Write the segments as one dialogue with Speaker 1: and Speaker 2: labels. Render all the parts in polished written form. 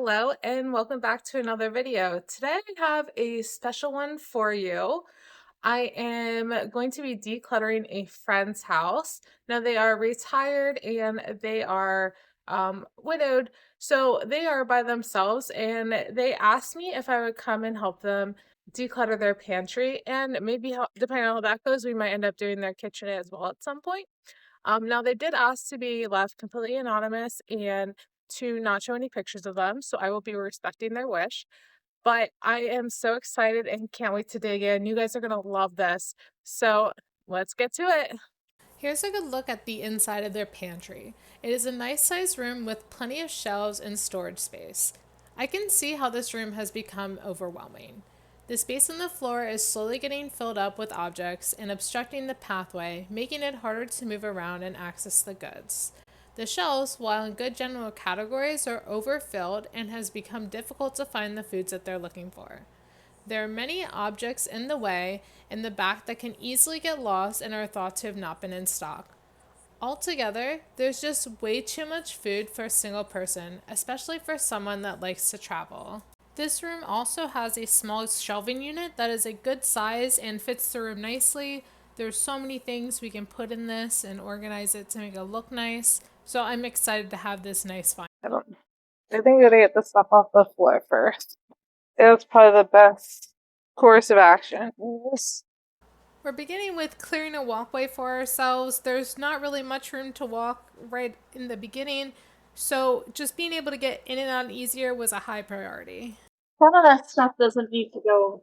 Speaker 1: Hello and welcome back to another video. Today I have a special one for you. I am going to be decluttering a friend's house. Now they are retired and they are widowed, so they are by themselves, and they asked me if I would come and help them declutter their pantry, and maybe depending on how that goes, we might end up doing their kitchen as well at some point. Now they did ask to be left completely anonymous and to not show any pictures of them, so I will be respecting their wish. But I am so excited and can't wait to dig in. You guys are gonna love this. So let's get to it.
Speaker 2: Here's a good look at the inside of their pantry. It is a nice sized room with plenty of shelves and storage space. I can see how this room has become overwhelming. The space on the floor is slowly getting filled up with objects and obstructing the pathway, making it harder to move around and access the goods. The shelves, while in good general categories, are overfilled and has become difficult to find the foods that they're looking for. There are many objects in the way in the back that can easily get lost and are thought to have not been in stock. Altogether, there's just way too much food for a single person, especially for someone that likes to travel. This room also has a small shelving unit that is a good size and fits the room nicely. There's so many things we can put in this and organize it to make it look nice. So I'm excited to have this nice find.
Speaker 1: I think we gotta get the stuff off the floor first. It's probably the best course of action. Yes.
Speaker 2: We're beginning with clearing a walkway for ourselves. There's not really much room to walk right in the beginning, so just being able to get in and out easier was a high priority.
Speaker 1: Some of that stuff doesn't need to go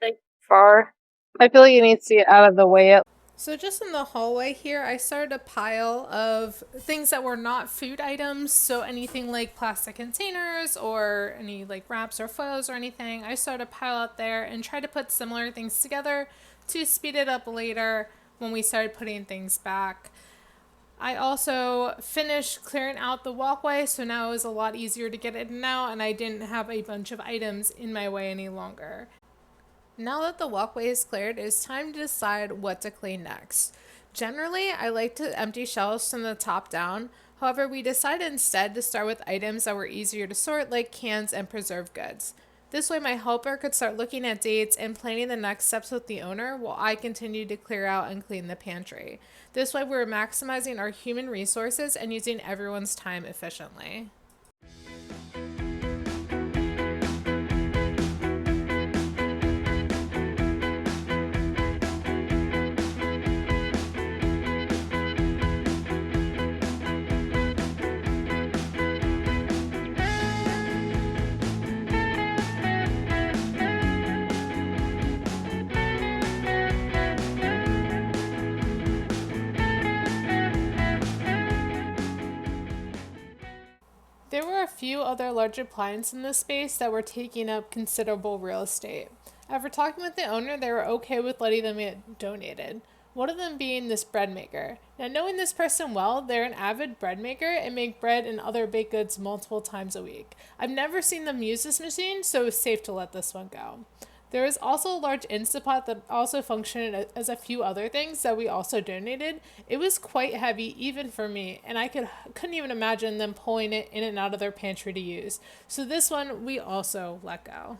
Speaker 1: like far. I feel like it needs to get out of the way.
Speaker 2: So just in the hallway here, I started a pile of things that were not food items. So anything like plastic containers or any like wraps or foils or anything, I started a pile out there and tried to put similar things together to speed it up later when we started putting things back. I also finished clearing out the walkway, so now it was a lot easier to get in and out, and I didn't have a bunch of items in my way any longer. Now that the walkway is cleared, it's time to decide what to clean next. Generally, I like to empty shelves from the top down. However, we decided instead to start with items that were easier to sort, like cans and preserved goods. This way, my helper could start looking at dates and planning the next steps with the owner while I continued to clear out and clean the pantry. This way, we're maximizing our human resources and using everyone's time efficiently. There were a few other large appliances in this space that were taking up considerable real estate. After talking with the owner, they were okay with letting them get donated. One of them being this bread maker. Now, knowing this person well, they're an avid bread maker and make bread and other baked goods multiple times a week. I've never seen them use this machine, so it was safe to let this one go. There is also a large Instapot that also functioned as a few other things that we also donated. It was quite heavy even for me, and couldn't even imagine them pulling it in and out of their pantry to use. So this one we also let go.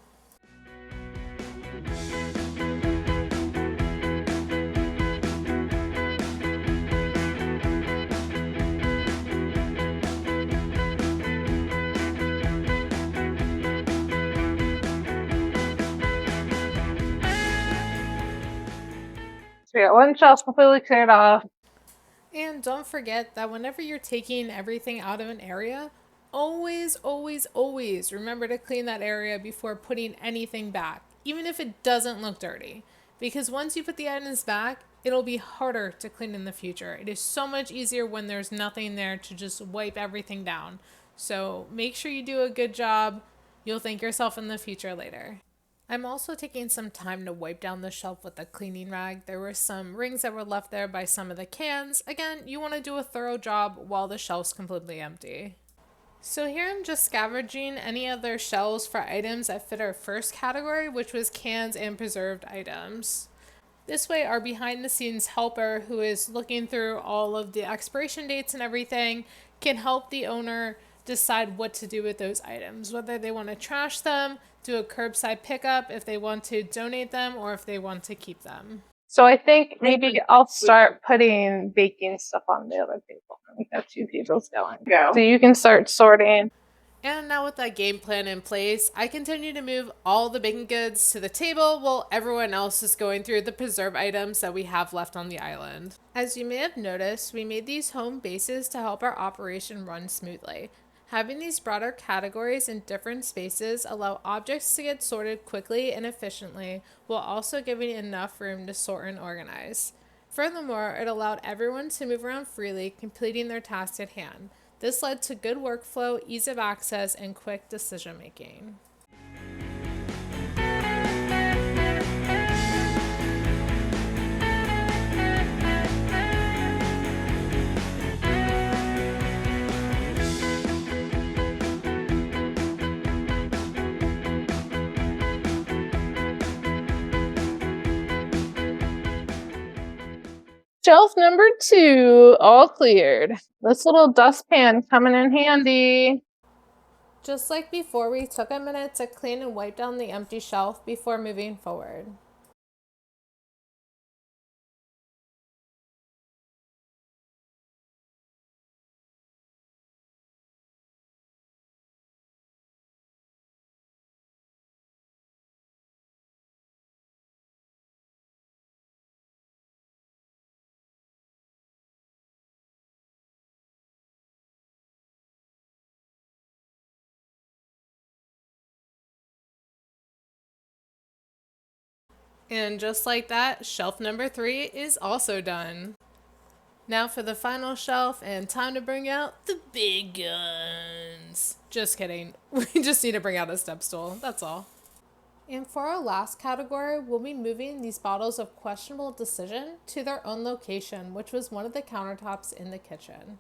Speaker 1: So we got one shelf completely cleared off.
Speaker 2: And don't forget that whenever you're taking everything out of an area, always, always, always remember to clean that area before putting anything back, even if it doesn't look dirty. Because once you put the items back, it'll be harder to clean in the future. It is so much easier when there's nothing there to just wipe everything down. So make sure you do a good job. You'll thank yourself in the future later. I'm also taking some time to wipe down the shelf with a cleaning rag. There were some rings that were left there by some of the cans. Again, you want to do a thorough job while the shelf's completely empty. So here I'm just scavenging any other shelves for items that fit our first category, which was cans and preserved items. This way, our behind the scenes helper, who is looking through all of the expiration dates and everything, can help the owner decide what to do with those items, whether they want to trash them, do a curbside pickup, if they want to donate them, or if they want to keep them.
Speaker 1: So I think maybe I'll start putting baking stuff on the other table. We got two tables going. So you can start sorting.
Speaker 2: And now with that game plan in place, I continue to move all the baking goods to the table while everyone else is going through the preserve items that we have left on the island. As you may have noticed, we made these home bases to help our operation run smoothly. Having these broader categories in different spaces allow objects to get sorted quickly and efficiently while also giving enough room to sort and organize. Furthermore, it allowed everyone to move around freely, completing their task at hand. This led to good workflow, ease of access, and quick decision making.
Speaker 1: Shelf number 2, all cleared. This little dustpan coming in handy.
Speaker 2: Just like before, we took a minute to clean and wipe down the empty shelf before moving forward. And just like that, shelf number 3 is also done. Now for the final shelf, and time to bring out the big guns. Just kidding. We just need to bring out a step stool, that's all. And for our last category, we'll be moving these bottles of questionable decision to their own location, which was one of the countertops in the kitchen.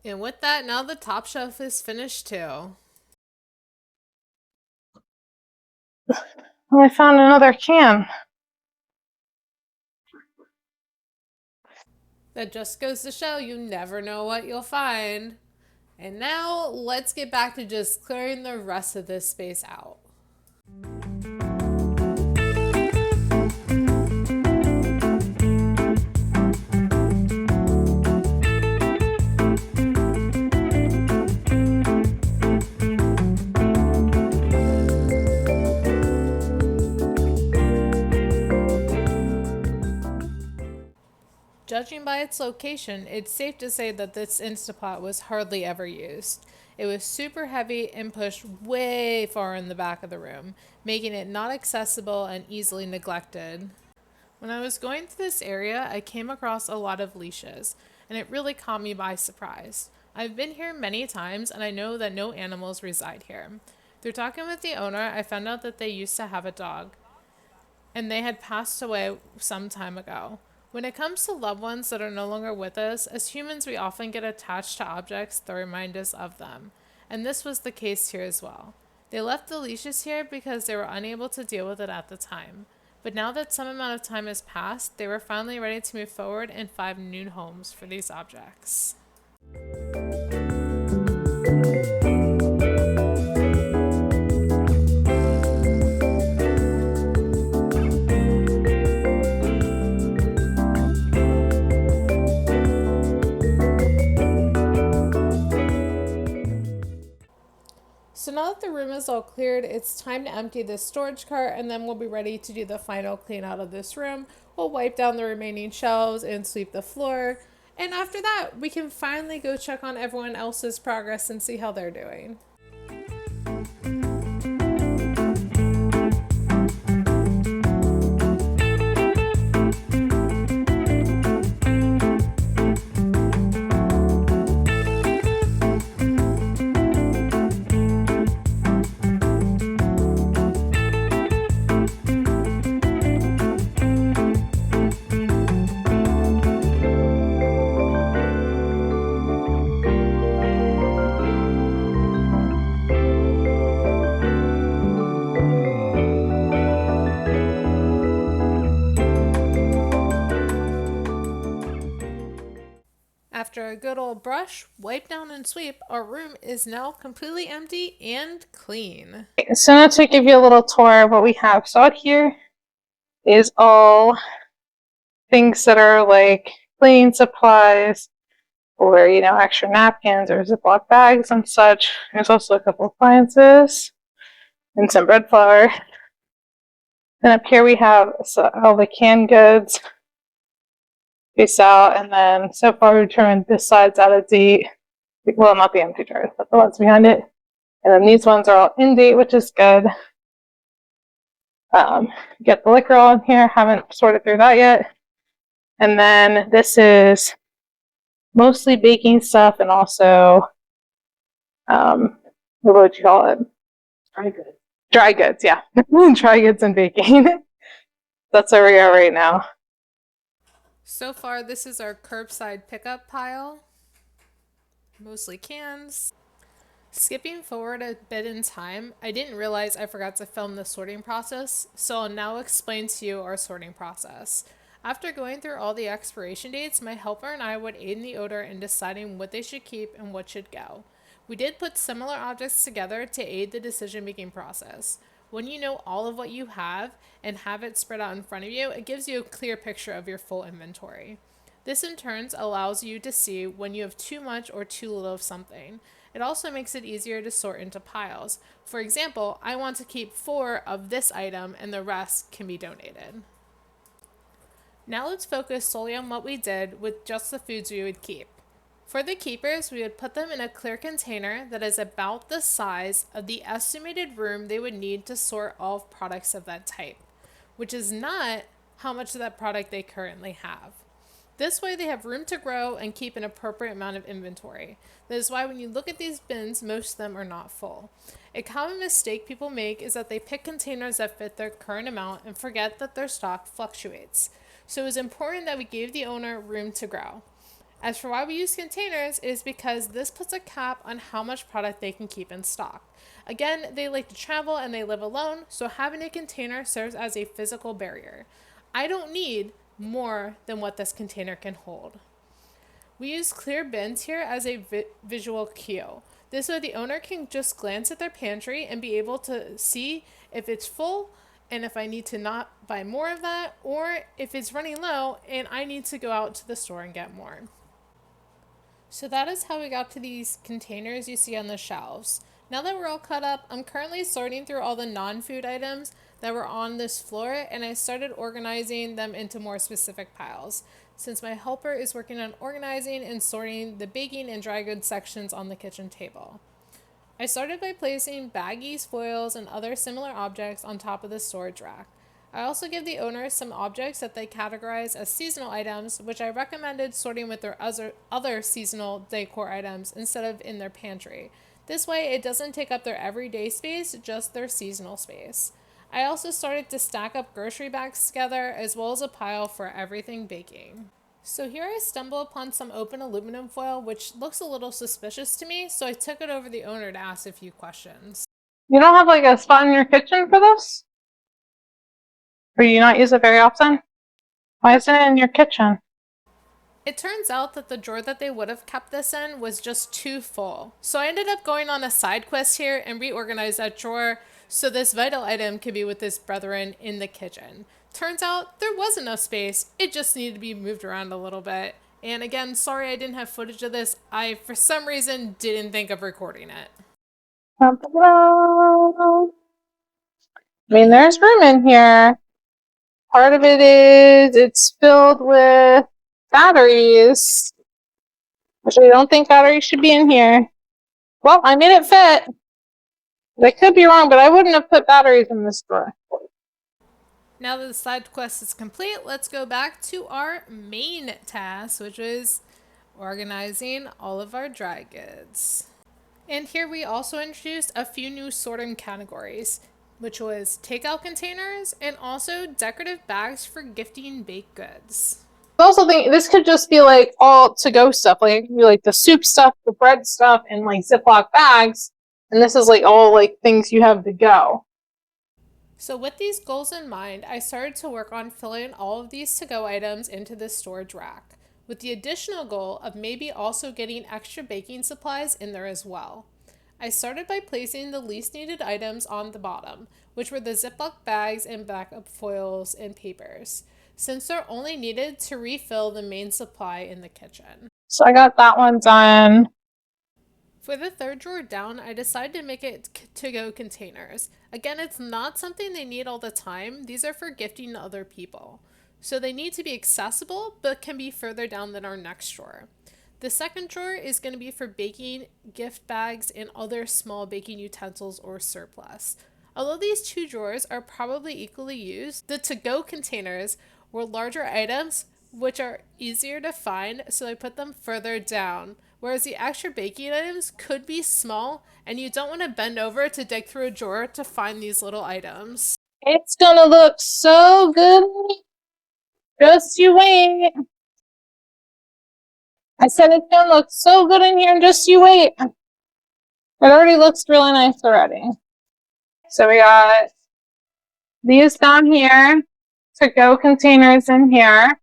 Speaker 2: And with that, now the top shelf is finished too.
Speaker 1: Well, I found another can.
Speaker 2: That just goes to show you never know what you'll find. And now let's get back to just clearing the rest of this space out. Judging by its location, it's safe to say that this Instapot was hardly ever used. It was super heavy and pushed way far in the back of the room, making it not accessible and easily neglected. When I was going through this area, I came across a lot of leashes, and it really caught me by surprise. I've been here many times, and I know that no animals reside here. Through talking with the owner, I found out that they used to have a dog, and they had passed away some time ago. When it comes to loved ones that are no longer with us, as humans, we often get attached to objects that remind us of them. And this was the case here as well. They left the leashes here because they were unable to deal with it at the time. But now that some amount of time has passed, they were finally ready to move forward and find new homes for these objects. So now that the room is all cleared, it's time to empty this storage cart, and then we'll be ready to do the final clean out of this room. We'll wipe down the remaining shelves and sweep the floor. And after that, we can finally go check on everyone else's progress and see how they're doing. after a good old brush, wipe down, and sweep, our room is now completely empty and clean.
Speaker 1: So now to give you a little tour of what we have. So out here is all things that are like cleaning supplies or, extra napkins or Ziploc bags and such. There's also a couple appliances and some bread flour. Then up here we have all the canned goods, face out, and then so far we've determined this side's out of date. Well, not the empty jars, but the ones behind it. And then these ones are all in date, which is good. Get the liquor all in here. Haven't sorted through that yet. And then this is mostly baking stuff and also, what would you call it? Dry goods. Dry goods, yeah. Dry goods and baking. That's where we are right now.
Speaker 2: So far, this is our curbside pickup pile, mostly cans. Skipping forward a bit in time, I didn't realize I forgot to film the sorting process, so I'll now explain to you our sorting process. After going through all the expiration dates, my helper and I would aid in the odor in deciding what they should keep and what should go. We did put similar objects together to aid the decision making process. When you know all of what you have and have it spread out in front of you, it gives you a clear picture of your full inventory. This in turn allows you to see when you have too much or too little of something. It also makes it easier to sort into piles. For example, I want to keep 4 of this item and the rest can be donated. Now let's focus solely on what we did with just the foods we would keep. For the keepers, we would put them in a clear container that is about the size of the estimated room they would need to sort all products of that type, which is not how much of that product they currently have. This way, they have room to grow and keep an appropriate amount of inventory. That is why when you look at these bins, most of them are not full. A common mistake people make is that they pick containers that fit their current amount and forget that their stock fluctuates. So it is important that we give the owner room to grow. As for why we use containers, it is because this puts a cap on how much product they can keep in stock. Again, they like to travel and they live alone, so having a container serves as a physical barrier. I don't need more than what this container can hold. We use clear bins here as a visual cue. This way the owner can just glance at their pantry and be able to see if it's full and if I need to not buy more of that, or if it's running low and I need to go out to the store and get more. So that is how we got to these containers you see on the shelves. Now that we're all caught up, I'm currently sorting through all the non-food items that were on this floor, and I started organizing them into more specific piles, since my helper is working on organizing and sorting the baking and dry goods sections on the kitchen table. I started by placing baggies, foils, and other similar objects on top of the storage rack. I also give the owners some objects that they categorize as seasonal items, which I recommended sorting with their other seasonal decor items instead of in their pantry. This way, it doesn't take up their everyday space, just their seasonal space. I also started to stack up grocery bags together as well as a pile for everything baking. So here I stumble upon some open aluminum foil, which looks a little suspicious to me, so I took it over to the owner to ask a few questions.
Speaker 1: You don't have like a spot in your kitchen for this? Or do you not use it very often? Why isn't it in your kitchen?
Speaker 2: It turns out that the drawer that they would have kept this in was just too full. So I ended up going on a side quest here and reorganized that drawer so this vital item could be with his brethren in the kitchen. Turns out there was enough space, it just needed to be moved around a little bit. And again, sorry I didn't have footage of this. I, for some reason, didn't think of recording it.
Speaker 1: I mean, there's room in here. Part of it is it's filled with batteries, which I don't think batteries should be in here. Well, I made it fit. I could be wrong, but I wouldn't have put batteries in this drawer.
Speaker 2: Now that the side quest is complete, let's go back to our main task, which is organizing all of our dry goods. And here we also introduced a few new sorting categories, which was takeout containers and also decorative bags for gifting baked goods.
Speaker 1: I also think this could just be like all to-go stuff, like it could be like the soup stuff, the bread stuff, and like Ziploc bags. And this is like all like things you have to go.
Speaker 2: So with these goals in mind, I started to work on filling all of these to-go items into the storage rack. with the additional goal of maybe also getting extra baking supplies in there as well. I started by placing the least needed items on the bottom, which were the Ziploc bags and backup foils and papers, since they're only needed to refill the main supply in the kitchen.
Speaker 1: So I got that one done.
Speaker 2: For the third drawer down, I decided to make it to-go containers. Again, it's not something they need all the time. These are for gifting to other people. So they need to be accessible, but can be further down than our next drawer. The second drawer is going to be for baking, gift bags, and other small baking utensils or surplus. Although these two drawers are probably equally used, the to-go containers were larger items which are easier to find, so I put them further down. Whereas the extra baking items could be small, and you don't want to bend over to dig through a drawer to find these little items.
Speaker 1: It's gonna look so good. Just you wait. I said it's gonna look so good in here. Just you wait. It already looks really nice already. So we got these down here, to-go containers in here,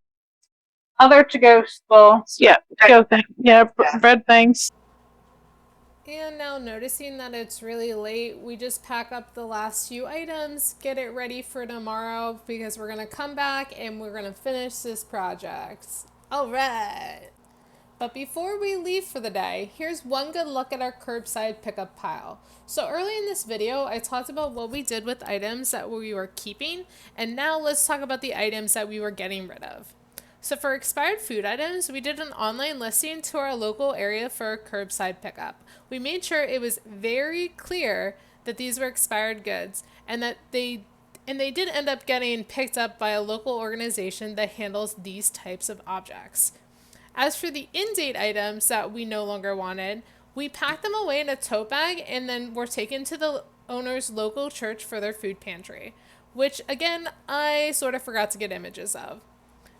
Speaker 1: other to-go bowls. Yeah, to-go thing. Yeah, bread things.
Speaker 2: And now noticing that it's really late, we just pack up the last few items, get it ready for tomorrow because we're gonna come back and we're gonna finish this project. All right. But before we leave for the day, here's one good look at our curbside pickup pile. So early in this video, I talked about what we did with items that we were keeping, and now let's talk about the items that we were getting rid of. So for expired food items, we did an online listing to our local area for curbside pickup. We made sure it was very clear that these were expired goods and that they did end up getting picked up by a local organization that handles these types of objects. As for the in-date items that we no longer wanted, we packed them away in a tote bag and then were taken to the owner's local church for their food pantry, which again, I sort of forgot to get images of.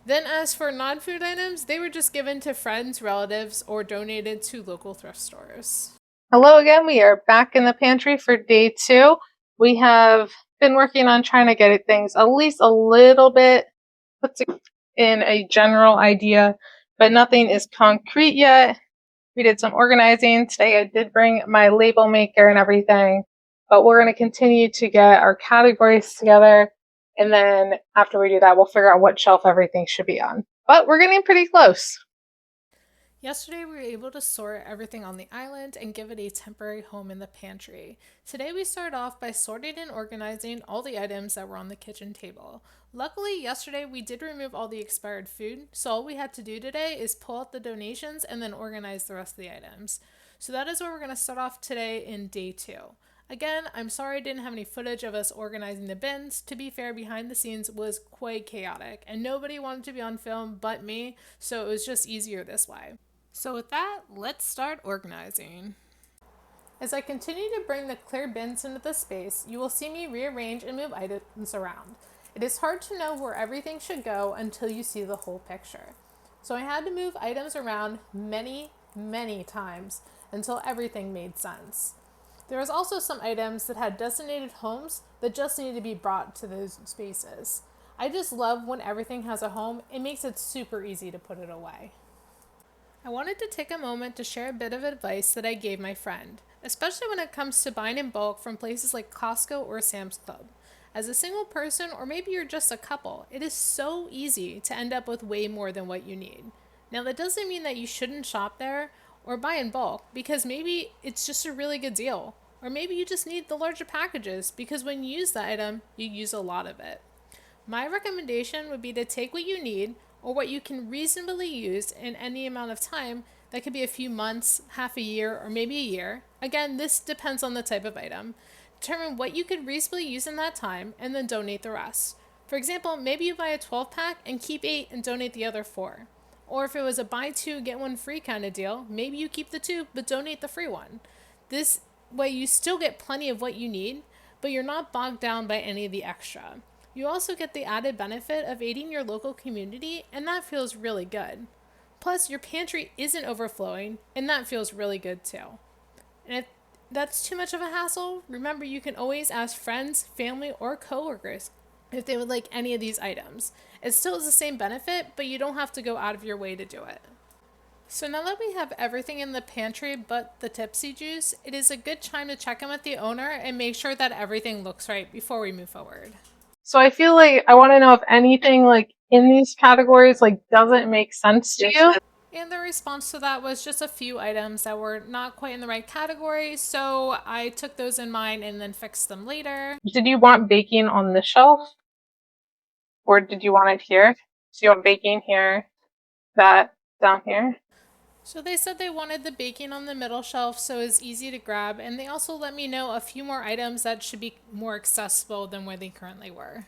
Speaker 2: Then, as for non food items, they were just given to friends, relatives, or donated to local thrift stores.
Speaker 1: Hello again. We are back in the pantry for day 2. We have been working on trying to get things at least a little bit put in a general idea, but nothing is concrete yet. We did some organizing. Today I did bring my label maker and everything, but we're going to continue to get our categories together. And then after we do that, we'll figure out what shelf everything should be on. But we're getting pretty close.
Speaker 2: Yesterday, we were able to sort everything on the island and give it a temporary home in the pantry. Today, we started off by sorting and organizing all the items that were on the kitchen table. Luckily, yesterday, we did remove all the expired food, so all we had to do today is pull out the donations and then organize the rest of the items. So that is where we're going to start off today in day 2. Again, I'm sorry I didn't have any footage of us organizing the bins. To be fair, behind the scenes was quite chaotic, and nobody wanted to be on film but me, so it was just easier this way. So with that, let's start organizing. As I continue to bring the clear bins into the space, you will see me rearrange and move items around. It is hard to know where everything should go until you see the whole picture. So I had to move items around many times until everything made sense. There was also some items that had designated homes that just needed to be brought to those spaces. I just love when everything has a home. It makes it super easy to put it away. I wanted to take a moment to share a bit of advice that I gave my friend, especially when it comes to buying in bulk from places like Costco or Sam's Club. As a single person, or maybe you're just a couple, it is so easy to end up with way more than what you need. Now, that doesn't mean that you shouldn't shop there or buy in bulk, because maybe it's just a really good deal. Or maybe you just need the larger packages, because when you use the item, you use a lot of it. My recommendation would be to take what you need or what you can reasonably use in any amount of time. That could be a few months, half a year, or maybe a year. Again, this depends on the type of item. Determine what you could reasonably use in that time and then donate the rest. For example, maybe you buy a 12 pack and keep 8 and donate the other 4. Or if it was a buy 2, get 1 free kind of deal, maybe you keep the 2 but donate the free one. This way you still get plenty of what you need, but you're not bogged down by any of the extra. You also get the added benefit of aiding your local community, and that feels really good. Plus, your pantry isn't overflowing, and that feels really good too. And if that's too much of a hassle, remember you can always ask friends, family, or coworkers if they would like any of these items. It still has the same benefit, but you don't have to go out of your way to do it. So now that we have everything in the pantry but the tipsy juice, it is a good time to check in with the owner and make sure that everything looks right before we move forward.
Speaker 1: So I feel like I want to know if anything like in these categories like doesn't make sense to you.
Speaker 2: And the response to that was just a few items that were not quite in the right category, so I took those in mind and then fixed them later.
Speaker 1: Did you want baking on the shelf or did you want it here? So you want baking here, that down here?
Speaker 2: So they said they wanted the baking on the middle shelf so it's easy to grab, and they also let me know a few more items that should be more accessible than where they currently were.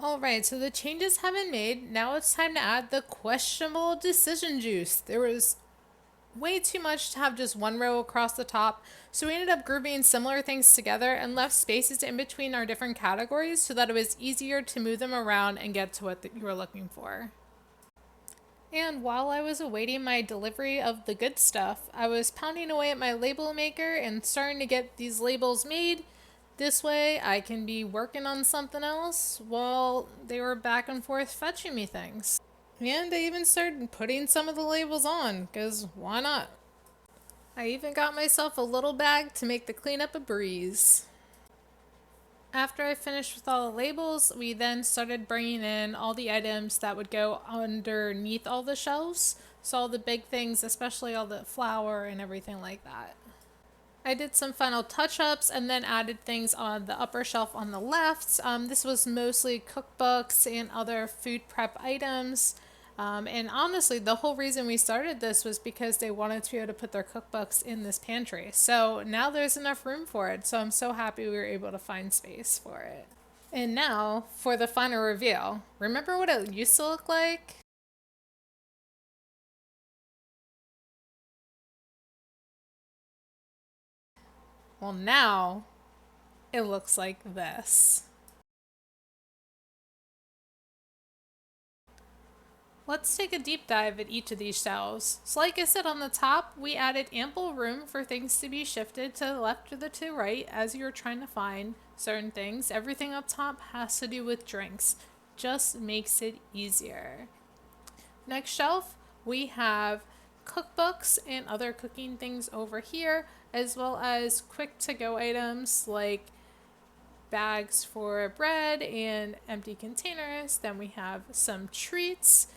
Speaker 2: Alright, so the changes have been made. Now it's time to add the questionable decision juice. There was way too much to have just one row across the top, so we ended up grouping similar things together and left spaces in between our different categories so that it was easier to move them around and get to what you were looking for. And while I was awaiting my delivery of the good stuff, I was pounding away at my label maker and starting to get these labels made. This way I can be working on something else while they were back and forth fetching me things. And I even started putting some of the labels on, because why not? I even got myself a little bag to make the cleanup a breeze. After I finished with all the labels, we then started bringing in all the items that would go underneath all the shelves. So all the big things, especially all the flour and everything like that. I did some final touch-ups and then added things on the upper shelf on the left. This was mostly cookbooks and other food prep items. And honestly, the whole reason we started this was because they wanted to be able to put their cookbooks in this pantry. So now there's enough room for it. So I'm so happy we were able to find space for it. And now for the final reveal. Remember what it used to look like? Well, now it looks like this. Let's take a deep dive at each of these shelves. So like I said on the top, we added ample room for things to be shifted to the left or the to right as you're trying to find certain things. Everything up top has to do with drinks. Just makes it easier. Next shelf, we have cookbooks and other cooking things over here, as well as quick to go items like bags for bread and empty containers. Then we have some treats,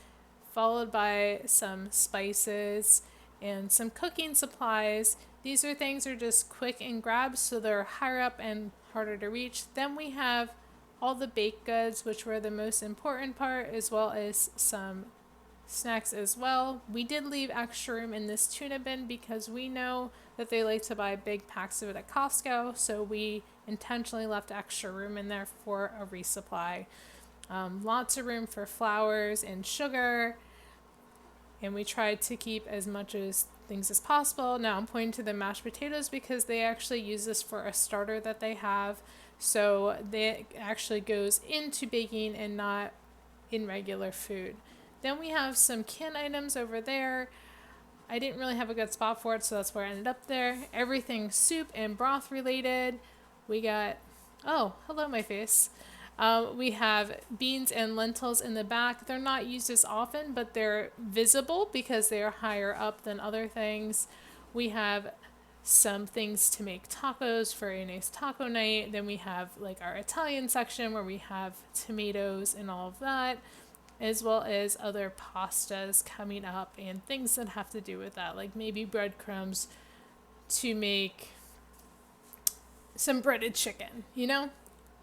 Speaker 2: followed by some spices and some cooking supplies. These are things that are just quick and grabs, so they're higher up and harder to reach. Then we have all the baked goods, which were the most important part, as well as some snacks as well. We did leave extra room in this tuna bin because we know that they like to buy big packs of it at Costco, so we intentionally left extra room in there for a resupply. Lots of room for flours and sugar, and we tried to keep as much as things as possible. Now I'm pointing to the mashed potatoes because they actually use this for a starter that they have, so they actually goes into baking and not in regular food. Then we have some canned items over there. I didn't really have a good spot for it, so that's where I ended up there. Everything soup and broth related. We got, oh, hello, my face. We have beans and lentils in the back. They're not used as often, but they're visible because they are higher up than other things. We have some things to make tacos for a nice taco night. Then we have like our Italian section where we have tomatoes and all of that, as well as other pastas coming up and things that have to do with that, like maybe breadcrumbs to make some breaded chicken, you know?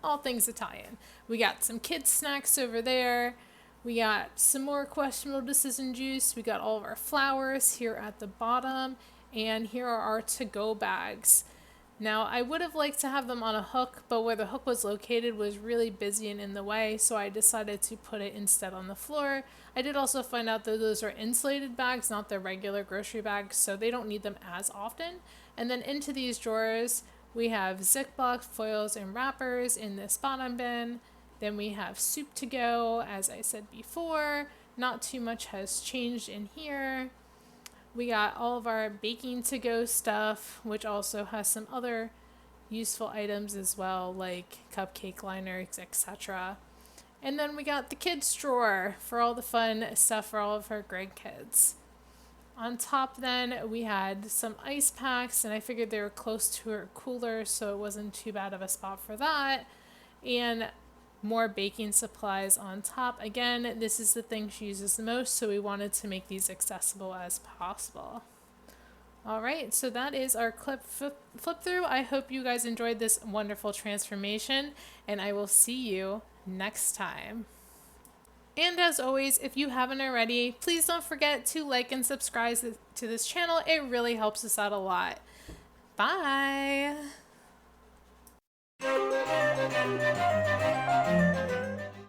Speaker 2: All things Italian. We got some kids' snacks over there. We got some more questionable decision juice. We got all of our flowers here at the bottom. And here are our to go bags. Now, I would have liked to have them on a hook, but where the hook was located was really busy and in the way, so I decided to put it instead on the floor. I did also find out that those are insulated bags, not the regular grocery bags, so they don't need them as often. And then into these drawers, we have Ziploc foils and wrappers in this bottom bin. Then we have soup to go, as I said before. Not too much has changed in here. We got all of our baking to go stuff, which also has some other useful items as well, like cupcake liners, etc. And then we got the kids drawer for all the fun stuff for all of her grandkids. On top, then we had some ice packs, and I figured they were close to her cooler, so it wasn't too bad of a spot for that. And more baking supplies on top. Again, this is the thing she uses the most, so we wanted to make these accessible as possible. All right, so that is our flip through. I hope you guys enjoyed this wonderful transformation, and I will see you next time. And as always, if you haven't already, please don't forget to like and subscribe to this channel. It really helps us out a lot. Bye.